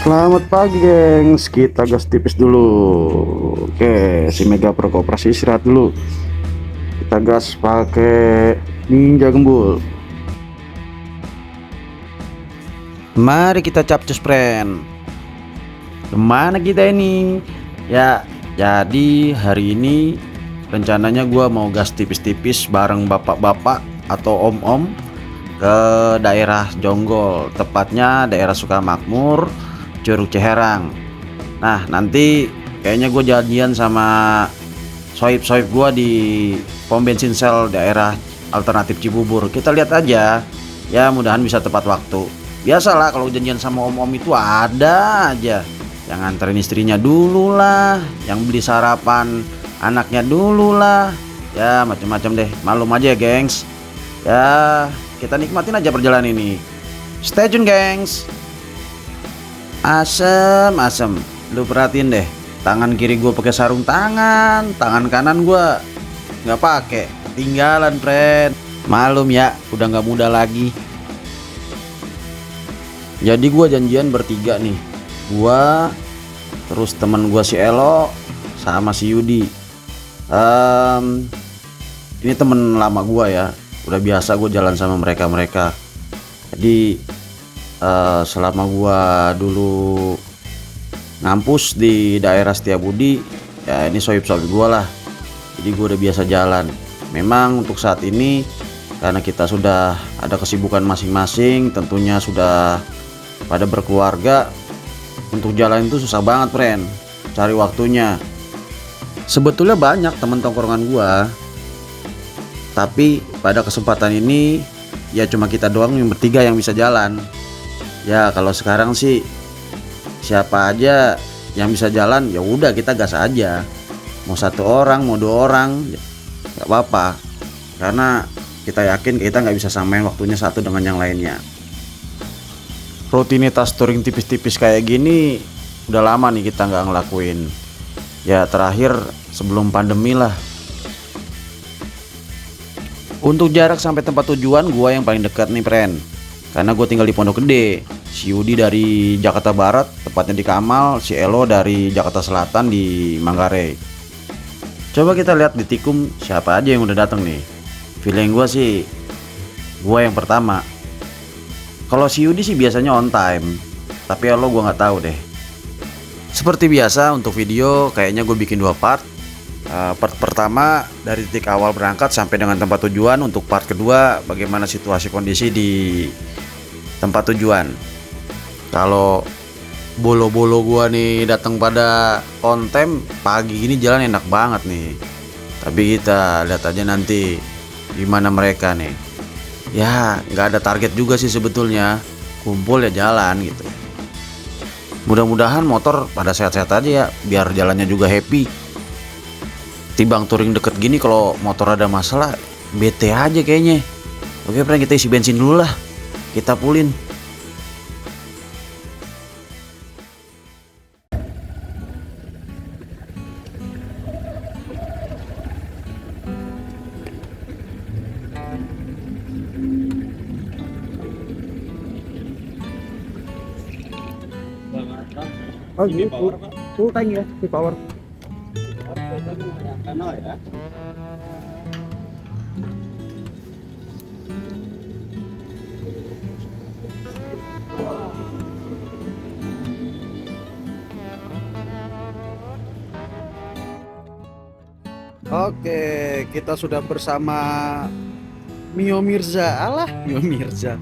Selamat pagi gengs, kita gas tipis dulu. Oke, si Mega Pro Koperasi istirahat dulu. Kita gas pakai Ninja Gembul. Mari kita capcus friend. Kemana kita ini? Ya, jadi hari ini rencananya gua mau gas tipis-tipis bareng bapak-bapak atau om-om ke daerah Jonggol, tepatnya daerah Sukamakmur, Curug Ciherang. Nah, nanti kayaknya gue janjian sama sohib-sohib gue di pom bensin Shell daerah alternatif Cibubur. Kita lihat aja, ya mudahan bisa tepat waktu. Biasalah kalau janjian sama om-om itu ada aja yang nganterin istrinya dulu lah, yang beli sarapan anaknya dulu lah, ya macam-macam deh. Malum aja ya gengs, ya kita nikmatin aja perjalanan ini. Stay tune gengs. Asem, lu perhatiin deh, tangan kiri gue pakai sarung tangan, tangan kanan gue nggak pakai, tinggalan friend. Malum ya, udah nggak muda lagi. Jadi gue janjian bertiga nih, gue terus temen gue si Elo sama si Yudi. Ini temen lama gue ya, udah biasa gue jalan sama mereka. Jadi selama gua dulu ngampus di daerah Setiabudi, ya ini sohib-sohib gua lah. Jadi gua udah biasa jalan. Memang untuk saat ini karena kita sudah ada kesibukan masing-masing, tentunya sudah pada berkeluarga, untuk jalan itu susah banget friend, cari waktunya. Sebetulnya banyak teman tongkrongan gua, tapi pada kesempatan ini ya cuma kita doang yang bertiga yang bisa jalan. Ya kalau sekarang sih siapa aja yang bisa jalan, ya udah kita gas aja. Mau satu orang, mau dua orang, nggak apa-apa. Karena kita yakin kita nggak bisa samain waktunya satu dengan yang lainnya. Rutinitas touring tipis-tipis kayak gini udah lama nih kita nggak ngelakuin. Ya terakhir sebelum pandemi lah. Untuk jarak sampai tempat tujuan gua yang paling dekat nih friend, karena gue tinggal di Pondok Gede. Si Yudi dari Jakarta Barat, tepatnya di Kamal. Si Elo dari Jakarta Selatan di Manggarai. Coba kita lihat di Tikum siapa aja yang udah datang nih. Feeling gue sih gue yang pertama. Kalau si Yudi sih biasanya on time, tapi Elo gue nggak tahu deh. Seperti biasa untuk video kayaknya gue bikin dua part. Part pertama dari titik awal berangkat sampai dengan tempat tujuan. Untuk part kedua bagaimana situasi kondisi di tempat tujuan. Kalau bolo-bolo gua nih datang pada on time, pagi ini jalan enak banget nih. Tapi kita lihat aja nanti gimana mereka nih. Ya nggak ada target juga sih sebetulnya, kumpul ya jalan gitu. Mudah-mudahan motor pada sehat-sehat aja ya, biar jalannya juga happy. Timbang touring deket gini kalau motor ada masalah, bete aja kayaknya. Oke friend, kita isi bensin dulu lah, kita pulin. Oh ini full tank ya, full power. Oke, kita sudah bersama Mio Mirza. Alah, Mio Mirza.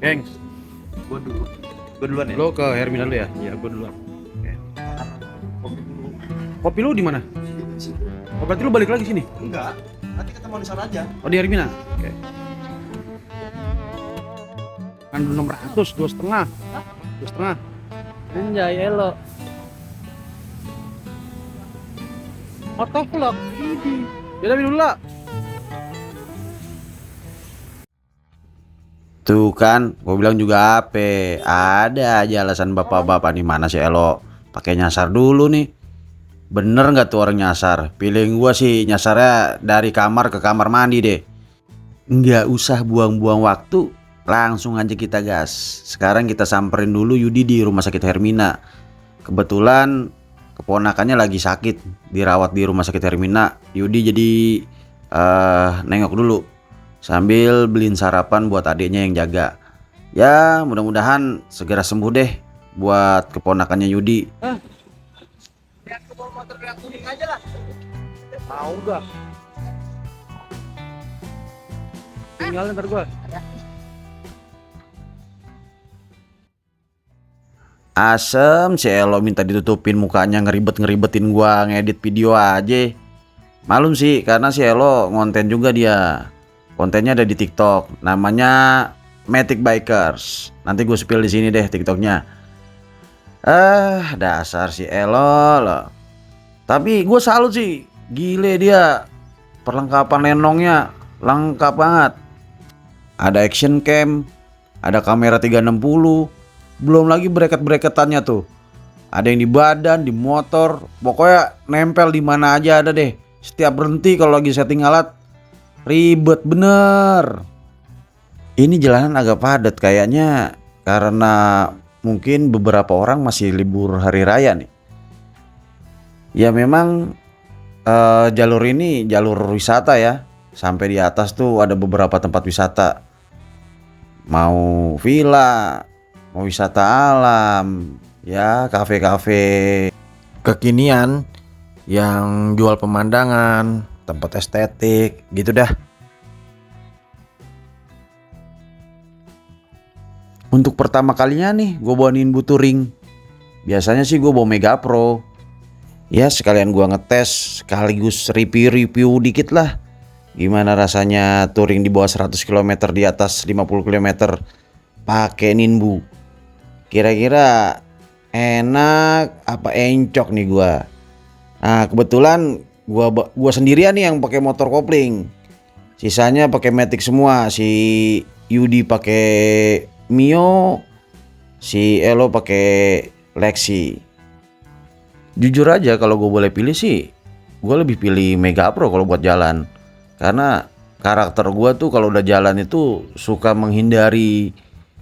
Geng, Gue duluan ya? lo ke Hermina dulu ya? Iya, gue duluan. Oke. Kopi lu di mana? Oh, berarti lu balik lagi sini? Enggak, nanti ketemu di sana aja. Oh, di Hermina. Oke. Kan 600, 2,5. 2,5. Anjay, Elo. Motovlog. Yaudah minum dulu lah. Tuh kan, gue bilang juga apa? Ada aja alasan bapak-bapak nih. Mana sih Elo? Pakai nyasar dulu nih. Bener nggak tuh orang nyasar? Feeling gue sih nyasarnya dari kamar ke kamar mandi deh. Nggak usah buang-buang waktu Langsung aja kita gas. Sekarang kita samperin dulu Yudi di rumah sakit Hermina. Kebetulan keponakannya lagi sakit, dirawat di rumah sakit Hermina. Yudi jadi nengok dulu sambil beliin sarapan buat adiknya yang jaga. Ya mudah-mudahan segera sembuh deh buat keponakannya Yudi. Mau gak? Tinggalin ntar gua. Asem si Elo minta ditutupin mukanya, ngeribet-ngeribetin gua ngedit video aja. Malum sih karena si Elo ngonten juga dia. Kontennya ada di TikTok, namanya Matic Bikers. Nanti gue spill di sini deh TikToknya. Dasar si Elo loh. Tapi gue salut sih, gile dia. Perlengkapan lenongnya lengkap banget. Ada action cam, ada kamera 360. Belum lagi bracket-bracketannya tuh. Ada yang di badan, di motor, pokoknya nempel di mana aja ada deh. Setiap berhenti kalau lagi setting alat, ribet bener. Ini jalanan agak padat kayaknya karena mungkin beberapa orang masih libur hari raya nih. Ya memang jalur ini jalur wisata ya. Sampai di atas tuh ada beberapa tempat wisata. Mau villa, mau wisata alam, ya kafe-kafe kekinian yang jual pemandangan, tempat estetik gitu dah. Untuk pertama kalinya nih gue bawa Ninbu Touring. Biasanya sih gue bawa Mega Pro. Ya sekalian gue ngetes sekaligus review dikit lah. Gimana rasanya touring di bawah 100 km di atas 50 km pakai Ninbu. Kira-kira enak apa encok nih gua. Nah, kebetulan gua sendirian nih yang pakai motor kopling. Sisanya pakai Matic semua. Si Yudi pakai Mio, si Elo pakai Lexi. Jujur aja kalau gue boleh pilih sih, gue lebih pilih Mega Pro kalau buat jalan. Karena karakter gue tuh kalau udah jalan itu suka menghindari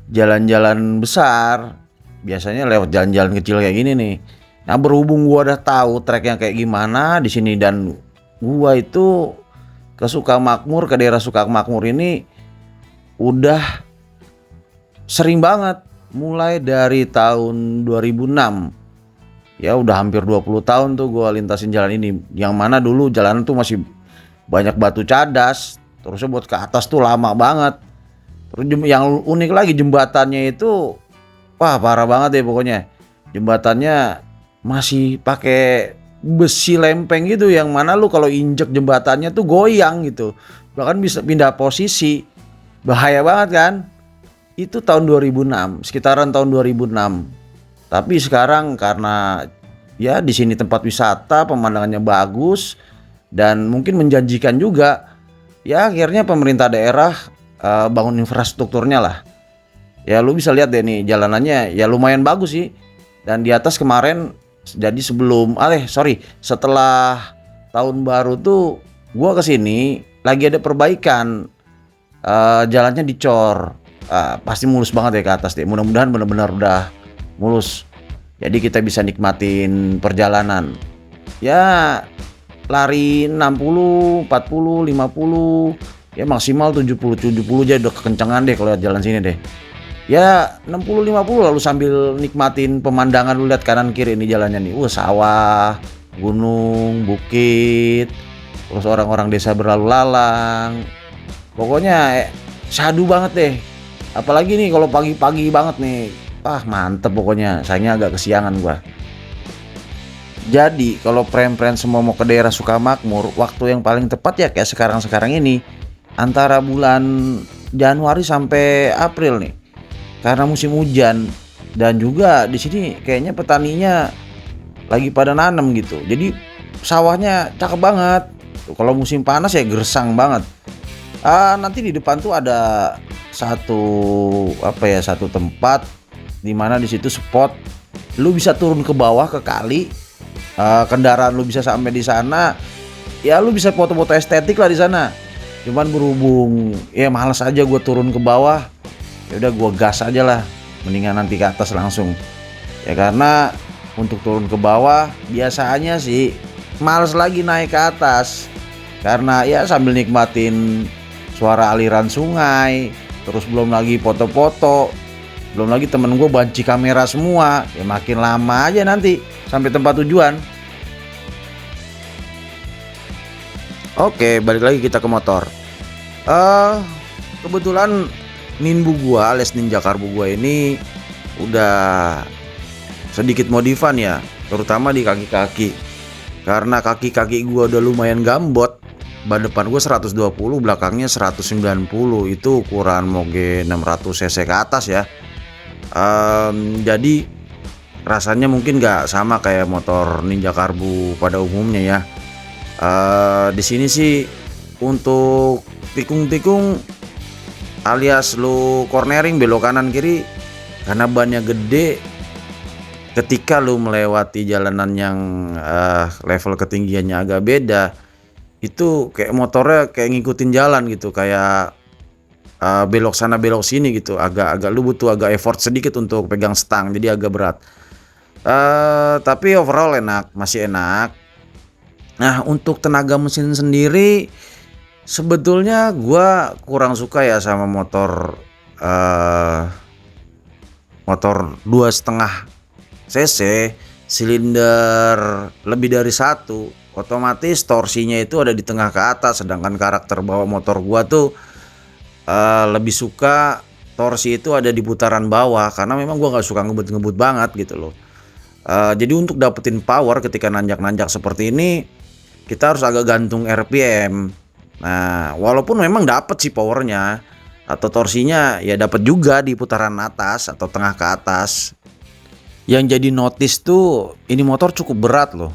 jalan-jalan besar. Biasanya lewat jalan-jalan kecil kayak gini nih. Nah berhubung gue udah tahu treknya kayak gimana di sini dan gue itu ke Sukamakmur, ke daerah Sukamakmur ini udah sering banget. Mulai dari tahun 2006. Ya udah hampir 20 tahun tuh gue lintasin jalan ini. Yang mana dulu jalanan tuh masih banyak batu cadas, terusnya buat ke atas tuh lama banget. Terus yang unik lagi jembatannya itu, wah parah banget deh pokoknya. Jembatannya masih pakai besi lempeng gitu, yang mana lu kalau injek jembatannya tuh goyang gitu, bahkan bisa pindah posisi, bahaya banget kan. Itu tahun 2006, sekitaran tahun 2006. Tapi sekarang karena ya di sini tempat wisata, pemandangannya bagus dan mungkin menjanjikan juga, ya akhirnya pemerintah daerah bangun infrastrukturnya lah. Ya lu bisa lihat deh nih jalanannya ya lumayan bagus sih. Dan di atas kemarin jadi setelah tahun baru tuh gua kesini lagi ada perbaikan, jalannya dicor, pasti mulus banget ya ke atas deh. Mudah-mudahan benar-benar udah mulus. Jadi kita bisa nikmatin perjalanan. Ya lari 60, 40, 50, ya maksimal 70 aja udah kekencangan deh kalau lihat jalan sini deh. Ya 60 50 lalu sambil nikmatin pemandangan, lu lihat kanan kiri ini jalannya nih. Sawah, gunung, bukit, terus orang-orang desa berlalu lalang. Pokoknya syahdu banget deh. Apalagi nih kalau pagi-pagi banget nih. Mantep pokoknya. Sayangnya agak kesiangan gua. Jadi kalau pren-pren semua mau ke daerah Sukamakmur, waktu yang paling tepat ya kayak sekarang ini, antara bulan Januari sampai April nih, karena musim hujan dan juga di sini kayaknya petaninya lagi pada nanam gitu. Jadi sawahnya cakep banget. Kalau musim panas ya gersang banget. Nanti di depan tuh ada satu tempat di mana di situ spot lu bisa turun ke bawah ke kali. Kendaraan lu bisa sampai di sana, ya lu bisa foto-foto estetik lah di sana. Cuman berhubung ya malas aja gue turun ke bawah, ya udah gue gas aja lah, mendingan nanti ke atas langsung. Ya karena untuk turun ke bawah biasanya sih males lagi naik ke atas, karena ya sambil nikmatin suara aliran sungai, terus belum lagi foto-foto, belum lagi temen gue banci kamera semua, ya makin lama aja nanti sampai tempat tujuan. Oke, balik lagi kita ke motor. Kebetulan Ninbu gua alias Ninja Karbu gua ini udah sedikit modifan ya, terutama di kaki-kaki. Karena kaki-kaki gua udah lumayan gambot. Ban depan gua 120, belakangnya 190. Itu ukuran moge 600 cc ke atas ya. Jadi rasanya mungkin nggak sama kayak motor Ninja Karbu pada umumnya ya. Di sini sih untuk tikung-tikung alias lu cornering belok kanan kiri, karena bannya gede, ketika lu melewati jalanan yang level ketinggiannya agak beda, itu kayak motornya kayak ngikutin jalan gitu, kayak belok sana belok sini gitu, agak lu butuh agak effort sedikit untuk pegang stang, jadi agak berat. Tapi overall enak, masih enak. Nah, untuk tenaga mesin sendiri sebetulnya gua kurang suka ya sama motor 2,5 cc, silinder lebih dari satu, otomatis torsinya itu ada di tengah ke atas, sedangkan karakter bawa motor gua tuh lebih suka torsi itu ada di putaran bawah, karena memang gua nggak suka ngebut-ngebut banget gitu loh. Jadi untuk dapetin power ketika nanjak-nanjak seperti ini, kita harus agak gantung RPM. Nah, walaupun memang dapat sih powernya atau torsinya, ya dapat juga di putaran atas atau tengah ke atas. Yang jadi notice tuh ini motor cukup berat loh.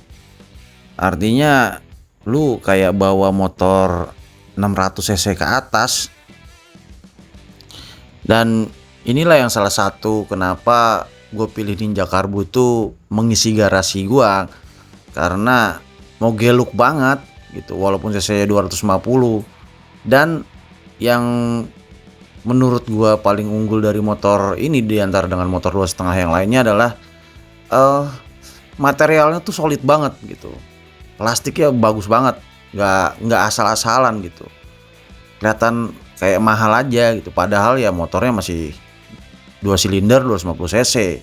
Artinya lu kayak bawa motor 600 cc ke atas. Dan inilah yang salah satu kenapa gue pilih Ninja Karbu tuh mengisi garasi gua, karena mau geluk banget gitu, walaupun cc 250. Dan yang menurut gua paling unggul dari motor ini di antara dengan motor 2,5 yang lainnya adalah materialnya tuh solid banget gitu, plastiknya bagus banget, nggak asal-asalan gitu, kelihatan kayak mahal aja gitu, padahal ya motornya masih 2 silinder 250 cc,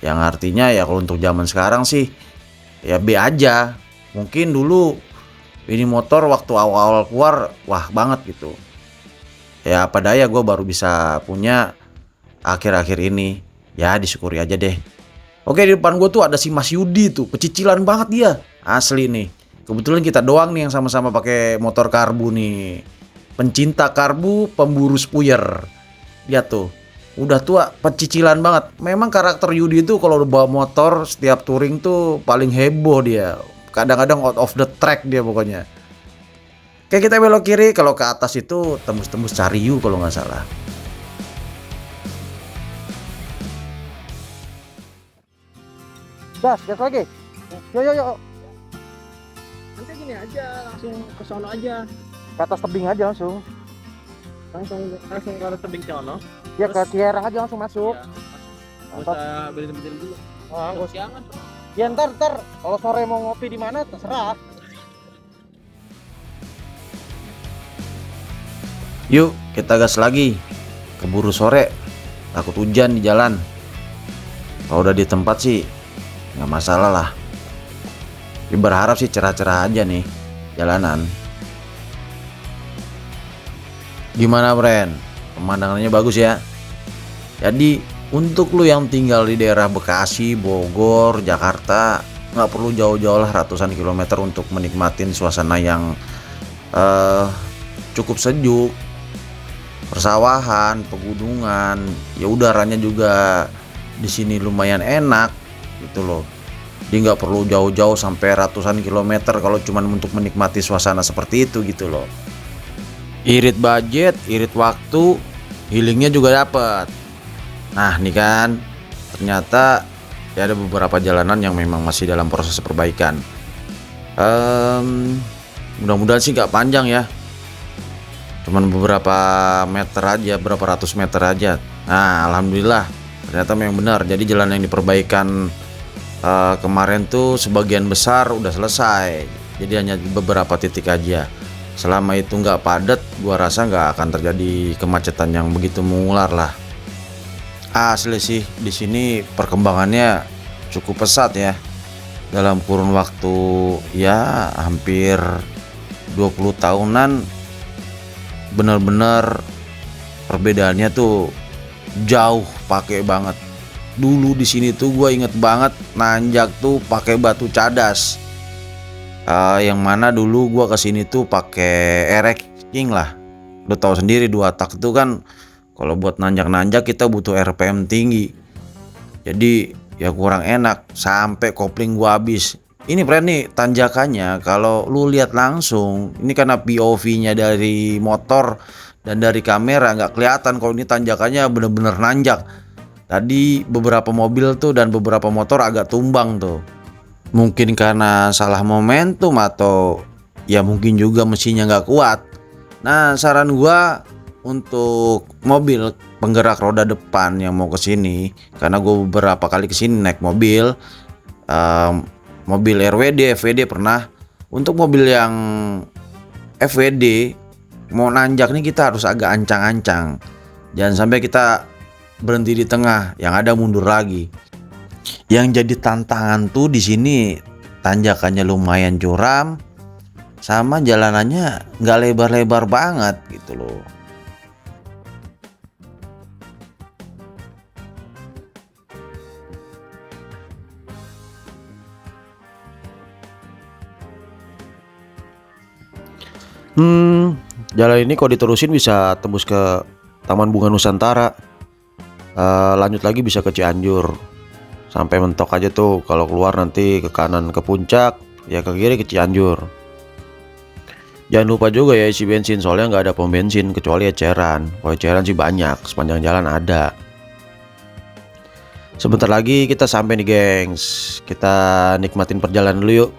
yang artinya ya kalau untuk zaman sekarang sih ya B aja. Mungkin dulu ini motor waktu awal-awal keluar wah banget gitu, ya apa daya gue baru bisa punya akhir-akhir ini, ya disyukuri aja deh. Oke, di depan gue tuh ada si Mas Yudi tuh, pecicilan banget dia asli nih. Kebetulan kita doang nih yang sama-sama pakai motor karbu nih, pencinta karbu, pemburu spuyer. Dia tuh udah tua, pecicilan banget. Memang karakter Yudi itu kalau udah bawa motor setiap touring tuh paling heboh dia. Kadang-kadang out of the track dia pokoknya. Kayak kita belok kiri, kalau ke atas itu tembus-tembus Cariu kalau nggak salah. Gas lagi. Yo. Nanti gini aja, langsung ke sono aja. Ke atas tebing aja langsung. Langsung ke atas tebing sono. Ya ke Kierang aja langsung masuk. Enggak usah berhenti dulu. Ah, enggak siangan. Ya ntar kalau sore mau ngopi di mana terserah. Yuk kita gas lagi, keburu sore, takut hujan di jalan. Kalau udah di tempat sih nggak masalah lah. Ya, berharap sih cerah-cerah aja nih jalanan. Gimana Bren? Pemandangannya bagus ya. Jadi untuk lu yang tinggal di daerah Bekasi, Bogor, Jakarta, nggak perlu jauh-jauh lah ratusan kilometer untuk menikmatin suasana yang cukup sejuk, persawahan, pegunungan. Ya udaranya juga di sini lumayan enak gitu loh. Jadi nggak perlu jauh-jauh sampai ratusan kilometer kalau cuman untuk menikmati suasana seperti itu gitu loh. Irit budget, irit waktu, healingnya juga dapet. Nah nih kan, ternyata ya ada beberapa jalanan yang memang masih dalam proses perbaikan. Mudah-mudahan sih gak panjang ya. cuman beberapa meter aja, berapa ratus meter aja. Nah, alhamdulillah ternyata memang benar. Jadi jalan yang diperbaikan kemarin tuh sebagian besar udah selesai. Jadi hanya beberapa titik aja. Selama itu nggak padat, gua rasa nggak akan terjadi kemacetan yang begitu mengular lah. Asli sih di sini perkembangannya cukup pesat ya. Dalam kurun waktu ya hampir 20 tahunan, bener-bener perbedaannya tuh jauh, pakai banget. Dulu di sini tuh gue inget banget nanjak tuh pakai batu cadas. Yang mana dulu gue kesini tuh pakai erek king lah. Lo tahu sendiri 2 tak itu kan kalau buat nanjak-nanjak kita butuh RPM tinggi. Jadi ya kurang enak, sampai kopling gua habis. Ini friend nih tanjakannya, kalau lu lihat langsung, ini karena POV-nya dari motor dan dari kamera nggak kelihatan kalau ini tanjakannya bener-bener nanjak. Tadi beberapa mobil tuh dan beberapa motor agak tumbang tuh. Mungkin karena salah momentum atau ya mungkin juga mesinnya nggak kuat. Nah, saran gua untuk mobil penggerak roda depan yang mau kesini, karena gue beberapa kali kesini naik mobil, mobil RWD, FWD pernah. Untuk mobil yang FWD mau nanjak nih kita harus agak ancang-ancang. Jangan sampai kita berhenti di tengah, yang ada mundur lagi. Yang jadi tantangan tuh di sini tanjakannya lumayan curam, sama jalanannya nggak lebar-lebar banget gitu loh. Jalan ini kalau diterusin bisa tembus ke Taman Bunga Nusantara. Lanjut lagi bisa ke Cianjur. Sampai mentok aja tuh. Kalau keluar nanti ke kanan ke Puncak, ya ke kiri ke Cianjur. Jangan lupa juga ya isi bensin, soalnya nggak ada pom bensin kecuali eceran. Kalau eceran sih banyak, sepanjang jalan ada. Sebentar lagi kita sampai nih gengs. Kita nikmatin perjalanan dulu yuk.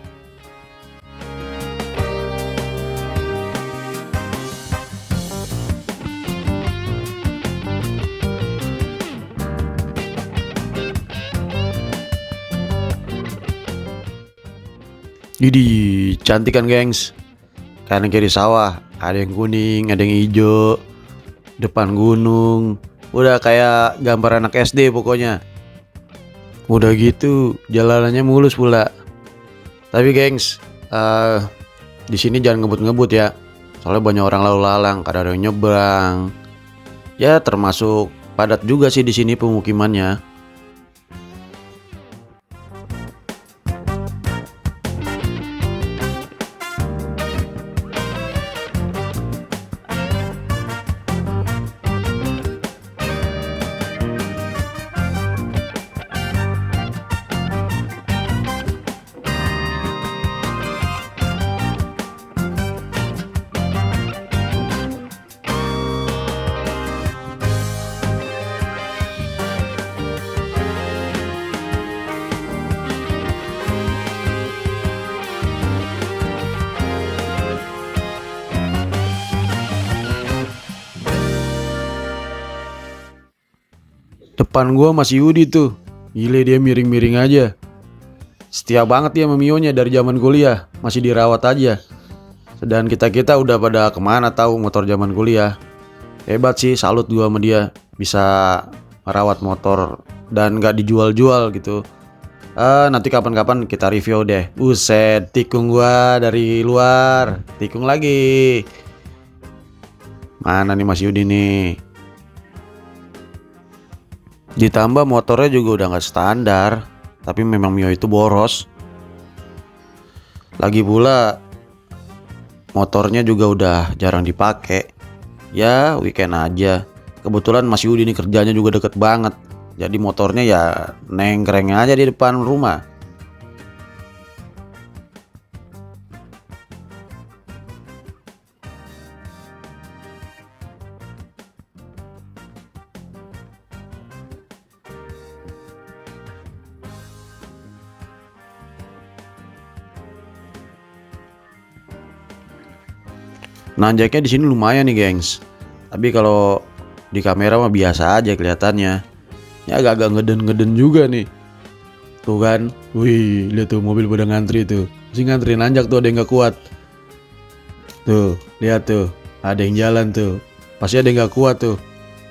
Jadi cantik kan gengs. Kanan kiri sawah, ada yang kuning, ada yang hijau, depan gunung. Udah kayak gambar anak SD pokoknya. Udah gitu jalanannya mulus pula. Tapi gengs, di sini jangan ngebut-ngebut ya. Soalnya banyak orang lalu lalang, kadang ada yang nyebrang. Ya termasuk padat juga sih di sini pemukimannya. Depan gua masih Yudi tuh. Gile dia miring-miring aja. Setia banget dia sama Mionya dari zaman kuliah. Masih dirawat aja. Dan kita-kita udah pada kemana tahu motor zaman kuliah. Hebat sih, salut gua sama dia. Bisa merawat motor dan gak dijual-jual gitu. Nanti kapan-kapan kita review deh. Buset, tikung gua dari luar. Tikung lagi. Mana nih Mas Yudi nih? Ditambah motornya juga udah gak standar. Tapi memang Mio itu boros. Lagi pula motornya juga udah jarang dipakai. Ya weekend aja. Kebetulan Mas Yudi ini kerjanya juga deket banget. Jadi motornya ya nengkreng aja di depan rumah. Nanjaknya di sini lumayan nih, gengs. Tapi kalau di kamera mah biasa aja kelihatannya. Ya agak-agak ngeden-ngeden juga nih. Tuh kan. Wih, lihat tuh mobil pada ngantri tuh. Si ngantri nanjak tuh, ada yang nggak kuat. Tuh, lihat tuh. Ada yang jalan tuh. Pasti ada yang nggak kuat tuh.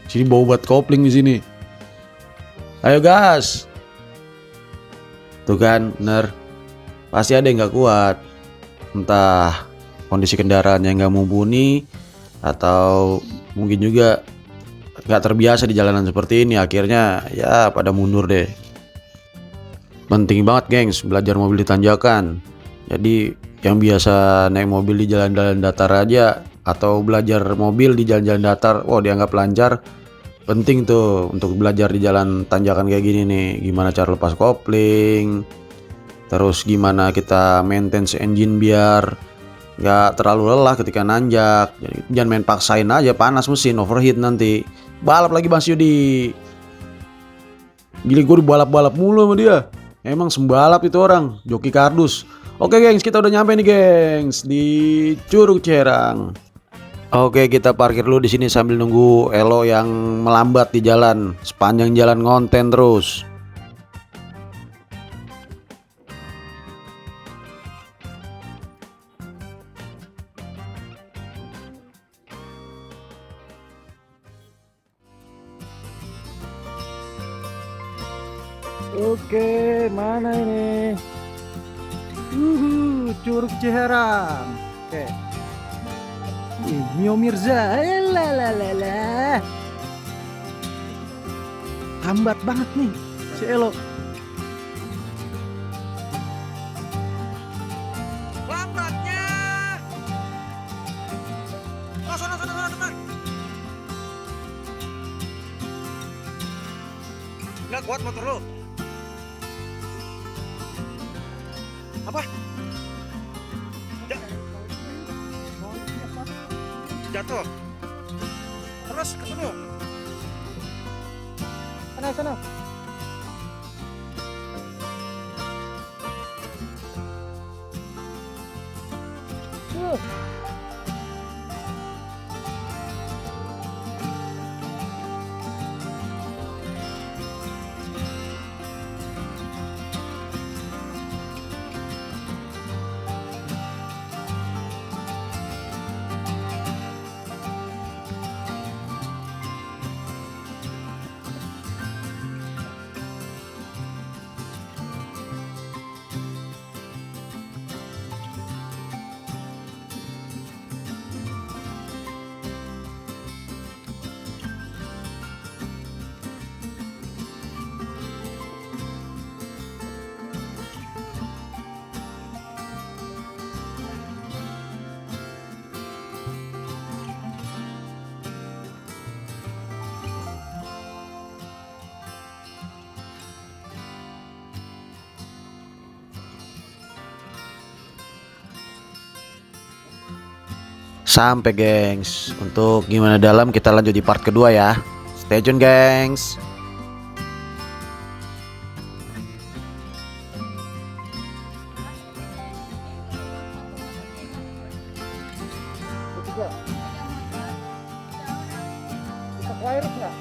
Sini bau buat kopling di sini. Ayo gas. Tuh kan, bener. Pasti ada yang nggak kuat. Entah kondisi kendaraan yang nggak mumpuni atau mungkin juga nggak terbiasa di jalanan seperti ini, akhirnya ya pada mundur deh. Penting banget gengs belajar mobil di tanjakan. Jadi yang biasa naik mobil di jalan-jalan datar aja atau belajar mobil di jalan-jalan datar, wow dianggap lancar. Penting tuh untuk belajar di jalan tanjakan kayak gini nih, gimana cara lepas kopling, terus gimana kita maintenance engine biar nggak terlalu lelah ketika nanjak. Jadi jangan main paksain aja, panas mesin, overheat nanti. Balap lagi Bang Yudi. Gila, gue balap-balap mulu sama dia. Emang sembalap itu orang, joki kardus. Oke gengs, kita udah nyampe nih gengs di Curug Cerang. Oke, kita parkir dulu di sini sambil nunggu Elo yang melambat di jalan. Sepanjang jalan ngonten terus. Oke, mana ini? Curug Ciherang. Oke. Mio Mirza. Lalalala. Hambat banget nih si Elo. Lambatnya. Oh, sono teman. Nggak kuat motor lo. Apa? Jatuh. Terus ke sana. Sana. Sampai gengs. Untuk gimana dalam kita lanjut di part kedua ya. Stay tune gengs. Bisa virus nggak?